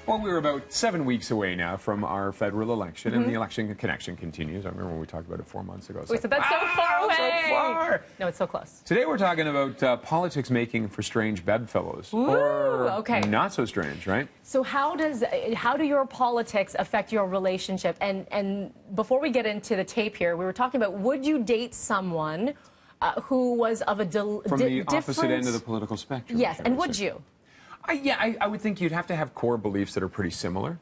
Well, we're about 7 weeks away now from our federal election, and the election connection continues. I remember when we talked about it 4 months ago. We said that's so far away. So far. No, it's so close. Today we're talking about politics making for strange bedfellows. Ooh, or okay. not so strange, right? So how do your politics affect your relationship? And before we get into the tape here, we were talking about, would you date someone who was of a from the opposite end of the political spectrum? Yes, and would you? I would think you'd have to have core beliefs that are pretty similar.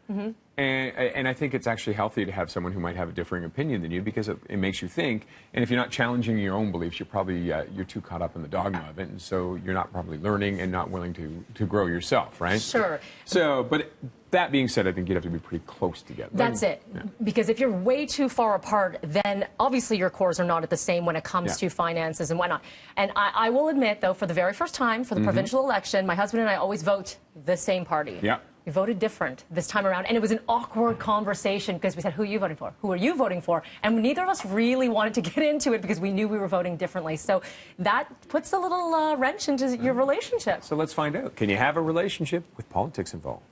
And I think it's actually healthy to have someone who might have a differing opinion than you, because it makes you think. And if you're not challenging your own beliefs, you're probably you're too caught up in the dogma of it, and so you're not probably learning and not willing to grow yourself, right? Sure. So, but that being said, I think you'd have to be pretty close together. That's it. Yeah. Because if you're way too far apart, then obviously your cores are not at the same when it comes to finances and whatnot. And I will admit, though, for the very first time, for the provincial election, my husband and I always vote the same party. Yeah. We voted different this time around, and it was an awkward conversation because we said, who are you voting for? Who are you voting for? And neither of us really wanted to get into it because we knew we were voting differently. So that puts a little wrench into your relationship. So let's find out. Can you have a relationship with politics involved?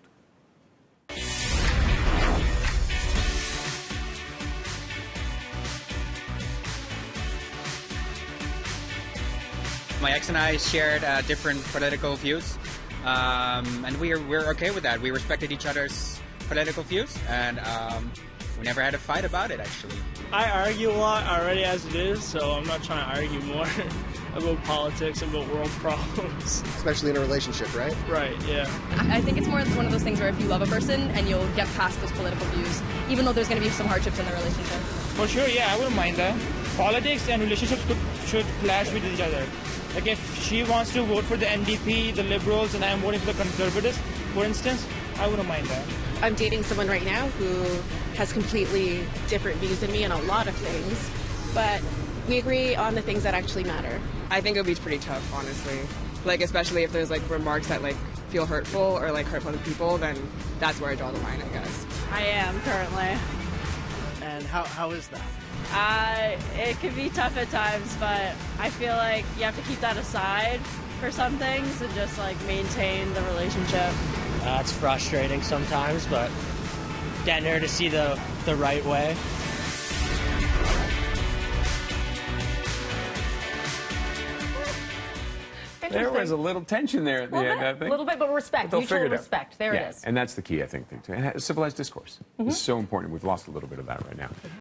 My ex and I shared different political views, and we're okay with that. We respected each other's political views, and we never had a fight about it, actually. I argue a lot already as it is, so I'm not trying to argue more about politics and about world problems. Especially in a relationship, right? Right, yeah. I think it's more one of those things where if you love a person and you'll get past those political views, even though there's going to be some hardships in the relationship. For sure, yeah, I wouldn't mind that. Politics and relationships should clash with each other. Like if she wants to vote for the NDP, the Liberals, and I'm voting for the Conservatives, for instance, I wouldn't mind that. I'm dating someone right now who has completely different views than me on a lot of things, but we agree on the things that actually matter. I think it would be pretty tough, honestly. Like, especially if there's, like, remarks that, like, feel hurtful or, like, hurt other people, then that's where I draw the line, I guess. I am currently. And how is that? It can be tough at times, but I feel like you have to keep that aside for some things and just, like, maintain the relationship. It's frustrating sometimes, but getting her to see the right way. There was a little tension there at the end, I think. A little bit, but respect, mutual respect. There it is. And that's the key, I think, too. And civilized discourse is so important. We've lost a little bit of that right now.